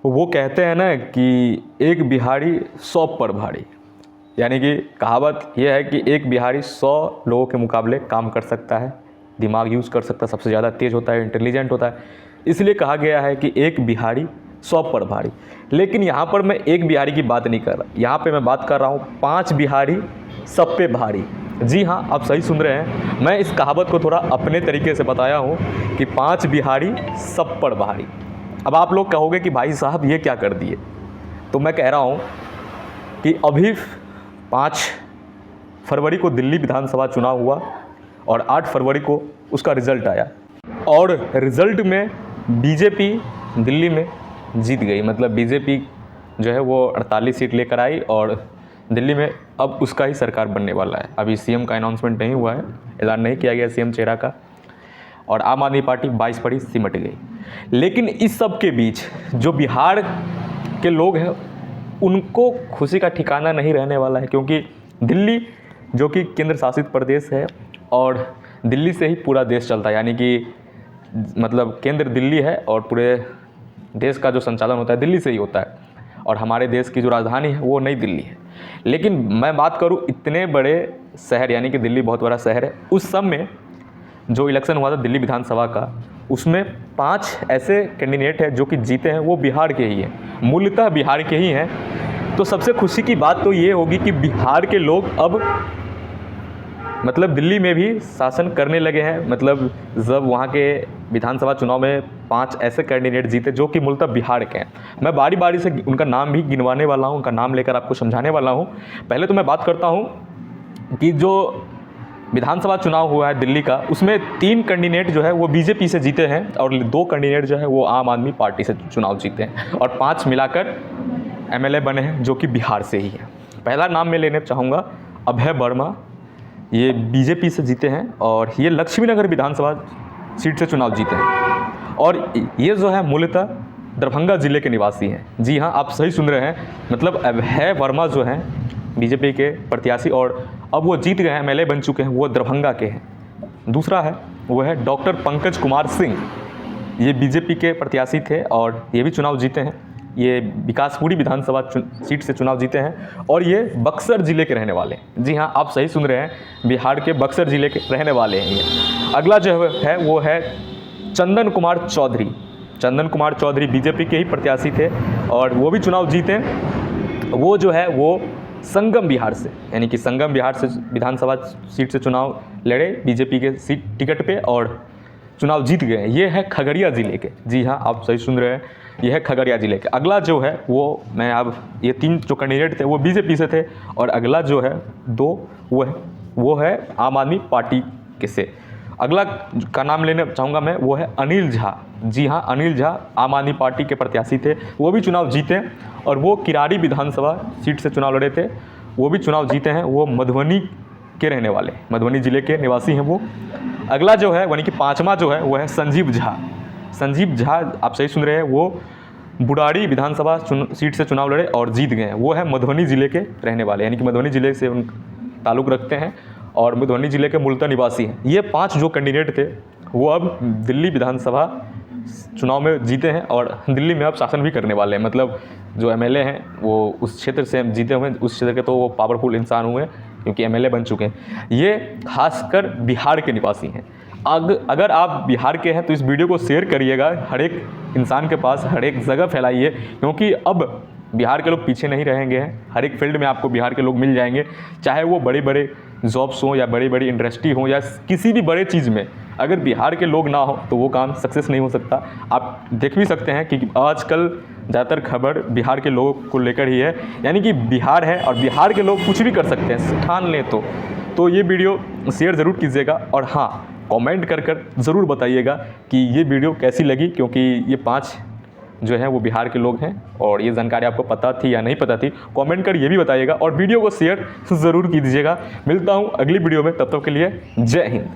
वो कहते हैं ना कि एक बिहारी 100 पर भारी, यानी कि कहावत ये है कि एक बिहारी 100 लोगों के मुकाबले काम कर सकता है, दिमाग यूज़ कर सकता है, सबसे ज़्यादा तेज़ होता है, इंटेलिजेंट होता है। इसलिए कहा गया है कि एक बिहारी 100 पर भारी। लेकिन यहाँ पर मैं एक बिहारी की बात नहीं कर रहा, यहाँ पे मैं बात कर रहा हूँ 5 बिहारी सब पे भारी। जी हाँ, आप सही सुन रहे हैं। मैं इस कहावत को थोड़ा अपने तरीके से बताया हूँ कि 5 बिहारी सब पर भारी। अब आप लोग कहोगे कि भाई साहब ये क्या कर दिए, तो मैं कह रहा हूँ कि अभी 5 फरवरी को दिल्ली विधानसभा चुनाव हुआ और 8 फरवरी को उसका रिज़ल्ट आया और रिज़ल्ट में बीजेपी दिल्ली में जीत गई। मतलब बीजेपी जो है वो 48 सीट लेकर आई और दिल्ली में अब उसका ही सरकार बनने वाला है। अभी सीएम का अनाउंसमेंट नहीं हुआ है, ऐलान नहीं किया गया सीएम चेहरा का, और आम आदमी पार्टी 22 पर ही सिमट गई। लेकिन इस सब के बीच जो बिहार के लोग हैं उनको खुशी का ठिकाना नहीं रहने वाला है, क्योंकि दिल्ली जो कि केंद्र शासित प्रदेश है और दिल्ली से ही पूरा देश चलता है, यानी कि मतलब केंद्र दिल्ली है और पूरे देश का जो संचालन होता है दिल्ली से ही होता है, और हमारे देश की जो राजधानी है वो नई दिल्ली है। लेकिन मैं बात करूं इतने बड़े शहर, यानी कि दिल्ली बहुत बड़ा शहर है, उस सब में जो इलेक्शन हुआ था दिल्ली विधानसभा का, उसमें 5 ऐसे कैंडिडेट हैं जो कि जीते हैं, वो बिहार के ही हैं, मूलतः बिहार के ही हैं। तो सबसे खुशी की बात तो ये होगी कि बिहार के लोग अब मतलब दिल्ली में भी शासन करने लगे हैं। मतलब जब वहाँ के विधानसभा चुनाव में 5 ऐसे कैंडिडेट जीते जो कि मूलतः बिहार के हैं। मैं बारी बारी से उनका नाम भी गिनवाने वाला हूँ, उनका नाम लेकर आपको समझाने वाला हूँ। पहले तो मैं बात करता हूँ कि जो विधानसभा चुनाव हुआ है दिल्ली का, उसमें 3 कैंडिडेट जो है वो बीजेपी से जीते हैं और 2 कैंडिडेट जो है वो आम आदमी पार्टी से चुनाव जीते हैं, और 5 मिलाकर एमएलए बने हैं जो कि बिहार से ही हैं। पहला नाम मैं लेना चाहूँगा अभय वर्मा, ये बीजेपी से जीते हैं और ये लक्ष्मीनगर विधानसभा सीट से चुनाव जीते हैं, और ये जो है मूलतः दरभंगा ज़िले के निवासी हैं। जी हाँ, आप सही सुन रहे हैं। मतलब अभय वर्मा जो हैं बीजेपी के प्रत्याशी और अब वो जीत गए हैं, एमएलए बन चुके हैं, वो दरभंगा के हैं। दूसरा है वो है डॉक्टर पंकज कुमार सिंह, ये बीजेपी के प्रत्याशी थे और ये भी चुनाव जीते हैं। ये विकासपुरी विधानसभा सीट से चुनाव जीते हैं और ये बक्सर ज़िले के रहने वाले हैं। जी हाँ, आप सही सुन रहे हैं, बिहार के बक्सर ज़िले के रहने वाले हैं ये। अगला जो है वो है चंदन कुमार चौधरी। चंदन कुमार चौधरी बीजेपी के ही प्रत्याशी थे और वो भी चुनाव जीते। वो जो है वो संगम बिहार से, यानी कि संगम बिहार से विधानसभा सीट से चुनाव लड़े बीजेपी के सीट टिकट पे और चुनाव जीत गए। ये है खगड़िया ज़िले के। जी हाँ, आप सही सुन रहे हैं, ये है खगड़िया ज़िले के। अगला जो है वो मैं अब ये 3 जो कैंडिडेट थे वो बीजेपी से थे, और अगला जो है 2 वो है आम आदमी पार्टी के से। अगला का नाम लेना चाहूँगा मैं, वो है अनिल झा। जी हाँ, अनिल झा आम आदमी पार्टी के प्रत्याशी थे, वो भी चुनाव जीते और वो किरारी विधानसभा सीट से चुनाव लड़े थे, वो भी चुनाव जीते हैं। वो मधुबनी के रहने वाले, मधुबनी ज़िले के निवासी हैं वो। अगला जो है यानी कि 5वां जो है वो है संजीव झा। संजीव झा, आप सही सुन रहे हैं, वो बुराड़ी विधानसभा सीट से चुनाव लड़े और जीत गए हैं। वो है मधुबनी ज़िले के रहने वाले, यानी कि मधुबनी ज़िले से उन ताल्लुक़ रखते हैं और मधुबनी ज़िले के मूलतः निवासी हैं। ये 5 जो कैंडिडेट थे वो अब दिल्ली विधानसभा चुनाव में जीते हैं और दिल्ली में अब शासन भी करने वाले हैं। मतलब जो एमएलए हैं वो उस क्षेत्र से जीते हुए, उस क्षेत्र के तो वो पावरफुल इंसान हुए क्योंकि एमएलए बन चुके हैं। ये खासकर बिहार के निवासी हैं। अगर आप बिहार के हैं तो इस वीडियो को शेयर करिएगा, हर एक इंसान के पास, हर एक जगह फैलाइए, क्योंकि अब बिहार के लोग पीछे नहीं रहेंगे हैं। हर एक फील्ड में आपको बिहार के लोग मिल जाएंगे, चाहे वो बड़े बड़े जॉब्स हों या बड़ी बड़ी इंडस्ट्री हो या किसी भी बड़े चीज़ में अगर बिहार के लोग ना हो तो वो काम सक्सेस नहीं हो सकता। आप देख भी सकते हैं कि आजकल ज़्यादातर खबर बिहार के लोगों को लेकर ही है, यानी कि बिहार है और बिहार के लोग कुछ भी कर सकते हैं ठान लें तो ये वीडियो शेयर ज़रूर कीजिएगा और हाँ, कमेंट कर ज़रूर बताइएगा कि ये वीडियो कैसी लगी, क्योंकि ये 5 जो है वो बिहार के लोग हैं और ये जानकारी आपको पता थी या नहीं पता थी, कमेंट कर ये भी बताइएगा और वीडियो को शेयर ज़रूर कीजिएगा। मिलता हूँ अगली वीडियो में, तब तक के लिए जय हिंद।